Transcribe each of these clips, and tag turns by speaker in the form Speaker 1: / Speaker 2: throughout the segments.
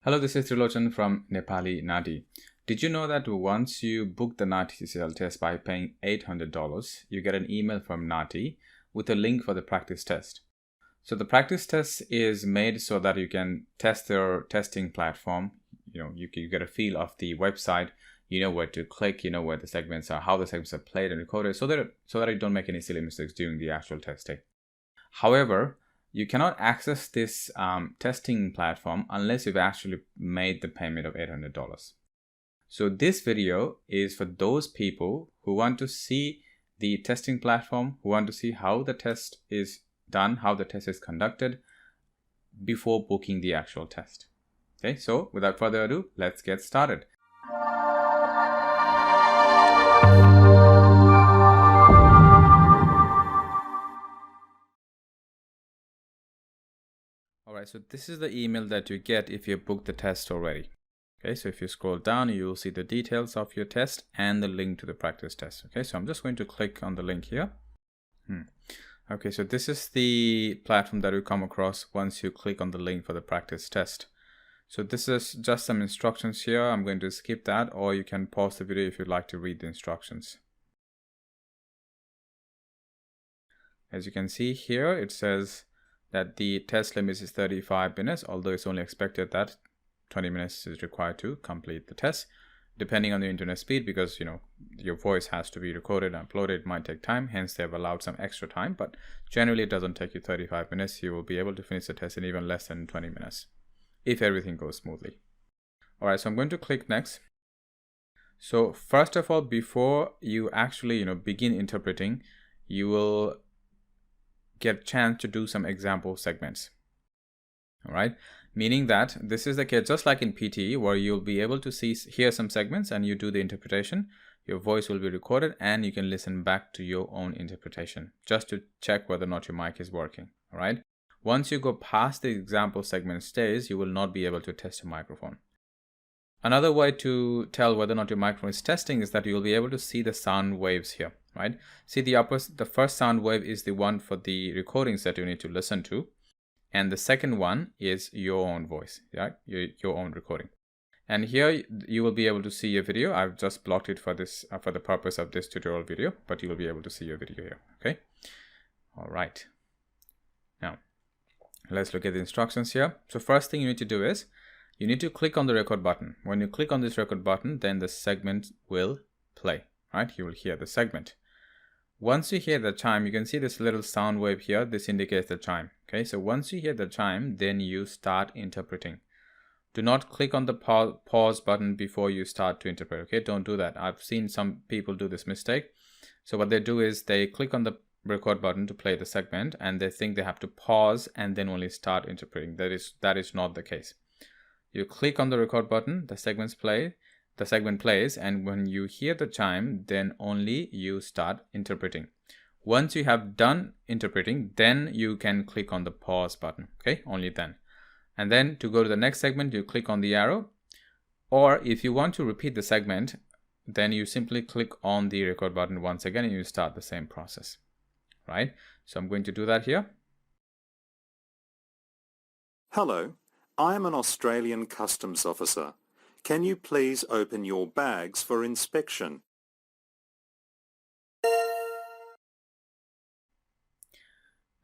Speaker 1: Hello, this is Trilochan from NepaliNaati. Did you know that once you book the NAATI CCL test by paying $800, you get an email from NAATI with a link for the practice test? So the practice test is made so that you can test their testing platform. You get a feel of the website. You know where to click. You know where the segments are, how the segments are played and recorded, so that you don't make any silly mistakes during the actual testing. However, you cannot access this testing platform unless you've actually made the payment of $800. So this video is for those people who want to see the testing platform, who want to see how the test is done, how the test is conducted before booking the actual test. Okay, so without further ado, let's get started. Alright, so this is the email that you get if you booked the test already. Okay, so if you scroll down, you will see the details of your test and the link to the practice test. Okay, so I'm just going to click on the link here. Okay, so this is the platform that you come across once you click on the link for the practice test. So this is just some instructions here. I'm going to skip that, or you can pause the video if you'd like to read the instructions. As you can see here, it says that the test limit is 35 minutes, although it's only expected that 20 minutes is required to complete the test, depending on the internet speed, because your voice has to be recorded and uploaded. It might take time, hence they have allowed some extra time, but generally it doesn't take you 35 minutes. You will be able to finish the test in even less than 20 minutes if everything goes smoothly. All right, so I'm going to click next. So first of all, before you actually begin interpreting, you will get a chance to do some example segments. All right, meaning that this is the case just like in PTE, where you'll be able to hear some segments and you do the interpretation. Your voice will be recorded and you can listen back to your own interpretation just to check whether or not your mic is working. All right, once you go past the example segment stage, you will not be able to test your microphone. Another way to tell whether or not your microphone is testing is that you'll be able to see the sound waves here, right? See the first sound wave is the one for the recordings that you need to listen to. And the second one is your own voice, right? Your own recording. And here you will be able to see your video. I've just blocked it for this, for the purpose of this tutorial video, but you will be able to see your video here, okay? All right. Now, let's look at the instructions here. So first thing you need to do is, you need to click on the record button. When you click on this record button, then the segment will play, right? You will hear the segment. Once you hear the chime, you can see this little sound wave here. This indicates the chime. Okay, so once you hear the chime, then you start interpreting. Do not click on the pause button before you start to interpret. Okay, don't do that. I've seen some people do this mistake. So what they do is they click on the record button to play the segment, and they think they have to pause and then only start interpreting. That is not the case. You click on the record button, the segment plays, and when you hear the chime, then only you start interpreting. Once you have done interpreting, then you can click on the pause button, okay? Only then. And then to go to the next segment, you click on the arrow, or if you want to repeat the segment, then you simply click on the record button once again and you start the same process, right? So I'm going to do that here.
Speaker 2: Hello, I am an Australian customs officer. Can you please open your bags for inspection?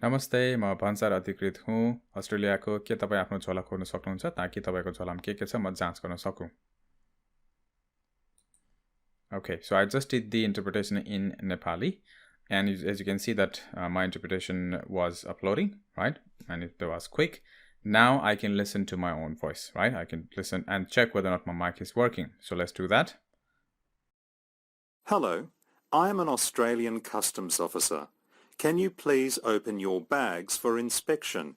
Speaker 1: नमस्ते, म भन्सार अधिकृत हुँ अस्ट्रेलियाको। के तपाईं आफ्नो झोला खोल्न सक्नुहुन्छ ताकि तपाईको झोलामा के छ म जाँच गर्न सकूँ? Okay, so I just did the interpretation in Nepali, and as you can see that my interpretation was uploading, right? And it was quick. Now I can listen to my own voice, right? I can listen and check whether or not my mic is working. So let's do that.
Speaker 2: Hello, I am an Australian customs officer. Can you please open your bags for inspection?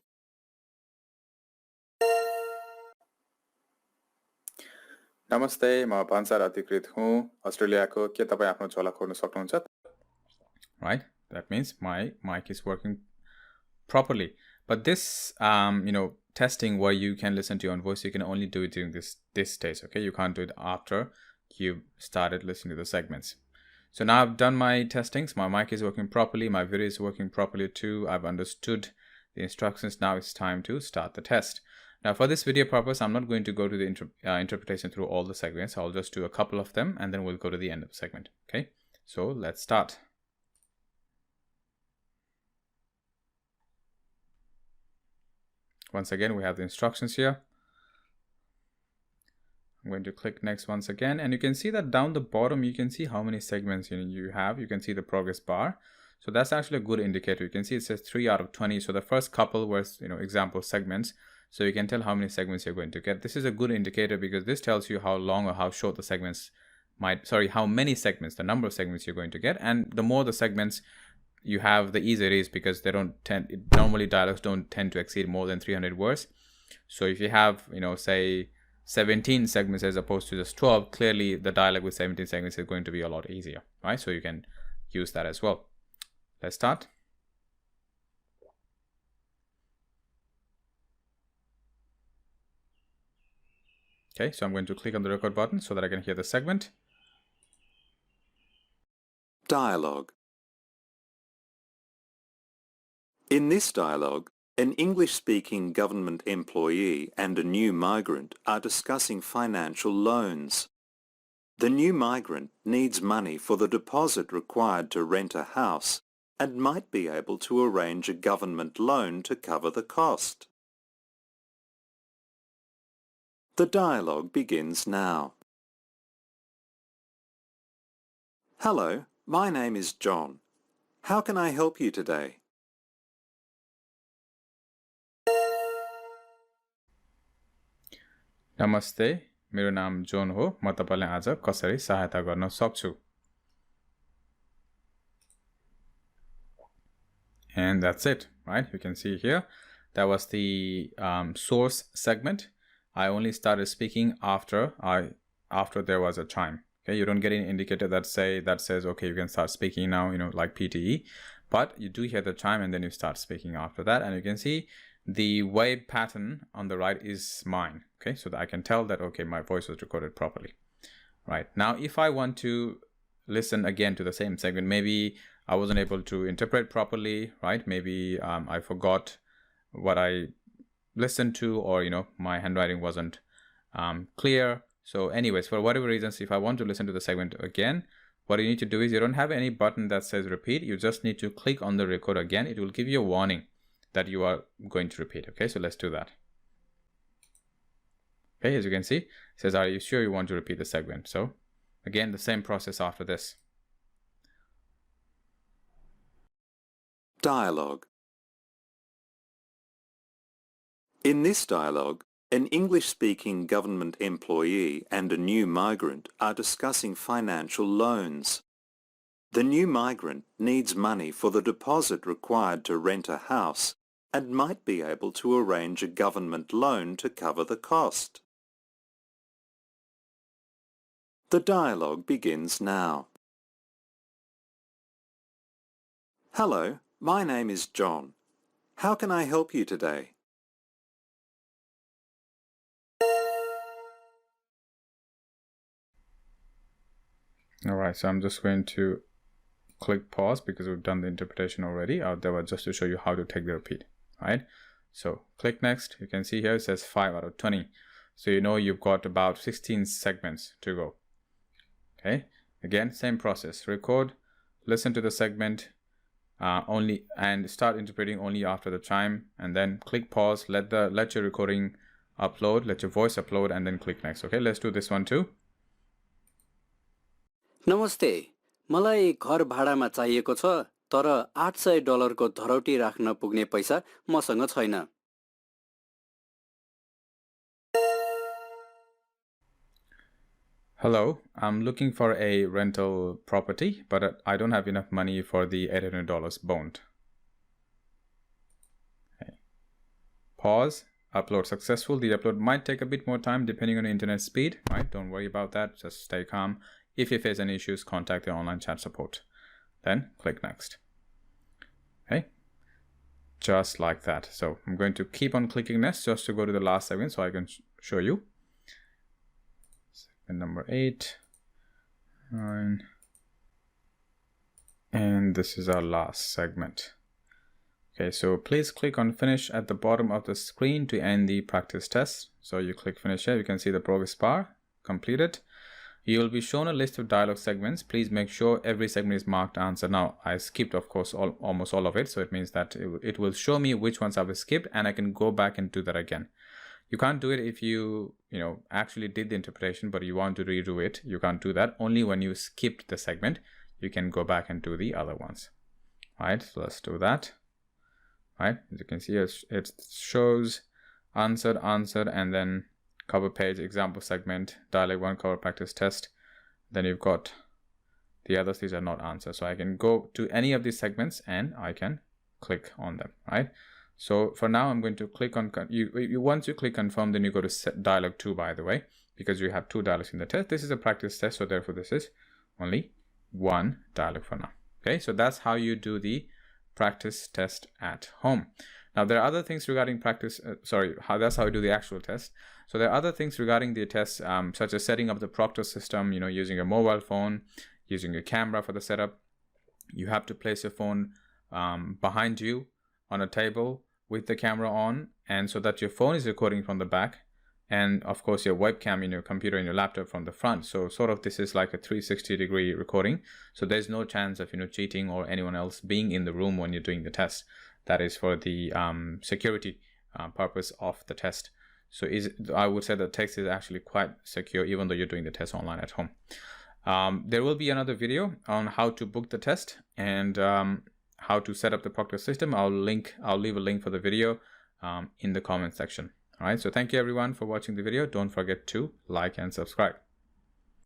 Speaker 1: नमस्ते, म भन्सार अधिकृत हुँ अस्ट्रेलियाको। के तपाईं आफ्नो झोला खोल्न सक्नुहुन्छ? Right? That means my mic is working properly. But this, testing where you can listen to your own voice, you can only do it during this stage, okay? You can't do it after you started listening to the segments. So now I've done my testings. My mic is working properly. My video is working properly too. I've understood the instructions. Now it's time to start the test. Now for this video purpose, I'm not going to go to the interpretation through all the segments. I'll just do a couple of them and then we'll go to the end of the segment. Okay, so let's start. Once again, we have the instructions here. I'm going to click next once again, and you can see that down the bottom you can see how many segments you have. You can see the progress bar, so that's actually a good indicator. You can see it says 3 out of 20, so the first couple were example segments, so you can tell how many segments you're going to get. This is a good indicator because this tells you how long or how short the segments how many segments, the number of segments you're going to get. And the more the segments you have, the easier it is, because they normally dialogues don't tend to exceed more than 300 words. So if you have say 17 segments as opposed to just 12, clearly the dialogue with 17 segments is going to be a lot easier, right? So you can use that as well. Let's start. Okay, so I'm going to click on the record button so that I can hear the segment.
Speaker 2: Dialogue. In this dialogue, an English-speaking government employee and a new migrant are discussing financial loans. The new migrant needs money for the deposit required to rent a house and might be able to arrange a government loan to cover the cost. The dialogue begins now. Hello, my name is John. How can I help you today?
Speaker 1: नमस्ते, मेरो नाम zone हो। म तपाईलाई आज कसरी सहायता गर्न सक्छु? And that's it, right? You can see here that was the source segment. I only started speaking after there was a chime. Okay, you don't get an indicator that says okay, you can start speaking now, like PTE, but you do hear the chime and then you start speaking after that. And you can see the wave pattern on the right is mine. Okay, so that I can tell that okay, my voice was recorded properly. Right, now if I want to listen again to the same segment, maybe I wasn't able to interpret properly, right? Maybe I forgot what I listened to, or my handwriting wasn't clear. So anyways, for whatever reasons, if I want to listen to the segment again, what you need to do is, you don't have any button that says repeat. You just need to click on the record again. It will give you a warning that you are going to repeat. Okay, so let's do that. Okay, as you can see, it says, are you sure you want to repeat the segment? So again, the same process after this.
Speaker 2: Dialogue. In this dialogue, an English-speaking government employee and a new migrant are discussing financial loans. The new migrant needs money for the deposit required to rent a house and might be able to arrange a government loan to cover the cost. The dialogue begins now. Hello, my name is John. How can I help you today?
Speaker 1: Alright, so I'm just going to click pause because we've done the interpretation already. That was just to show you how to take the repeat. Right, so click next. You can see here it says 5 out of 20. So you've got about 16 segments to go. Okay, again, same process. Record, listen to the segment only, and start interpreting only after the chime, and then click pause, let your recording upload, let your voice upload, and then click next. Okay, let's do this one too.
Speaker 3: नमस्ते, मलाई घर भाडामा चाहिएको छ, तर $800 को धरौटी राख्न पुग्ने पैसा मसँग छैन।
Speaker 1: Hello, I'm looking for a rental property, but I don't have enough money for the $800 bond. Okay. Pause, upload successful. The upload might take a bit more time depending on the internet speed, right? Don't worry about that, just stay calm. If you face any issues, contact the online chat support. Then click next. Okay, just like that. So I'm going to keep on clicking next just to go to the last segment so I can show you. Segment number 8, 9, and this is our last segment. Okay, so please click on finish at the bottom of the screen to end the practice test. So you click finish here, you can see the progress bar completed. You will be shown a list of dialog segments. Please make sure every segment is marked answer. Now I skipped, of course, almost all of it, so it means that it will show me which ones I've skipped, and I can go back and do that again. You can't do it if you actually did the interpretation but you want to redo it. You can't do that. Only when you skipped the segment you can go back and do the other ones. Right, so let's do that. Right, as you can see, it shows answered, and then cover page, example segment, dialog 1, cover practice test. Then you've got the others. These are not answered, so I can go to any of these segments and I can click on them. Right, so for now I'm going to click on once you click confirm, then you go to set dialog 2, by the way, because you have 2 dialogs in the test. This is a practice test, so therefore this is only 1 dialog for now. Okay, so that's how you do the practice test at home. Now there are other things regarding practice, that's how you do the actual test. So there are other things regarding the test, such as setting up the proctor system, using a mobile phone, using a camera for the setup. You have to place your phone behind you on a table with the camera on, and so that your phone is recording from the back, and of course your webcam in your computer and your laptop from the front. So sort of this is like a 360-degree recording. So there's no chance of cheating or anyone else being in the room when you're doing the test. That is for the security purpose of the test. So I would say the text is actually quite secure even though you're doing the test online at home. There will be another video on how to book the test and how to set up the proctor system. I'll leave a link for the video in the comment section. All right, so thank you everyone for watching the video. Don't forget to like and subscribe.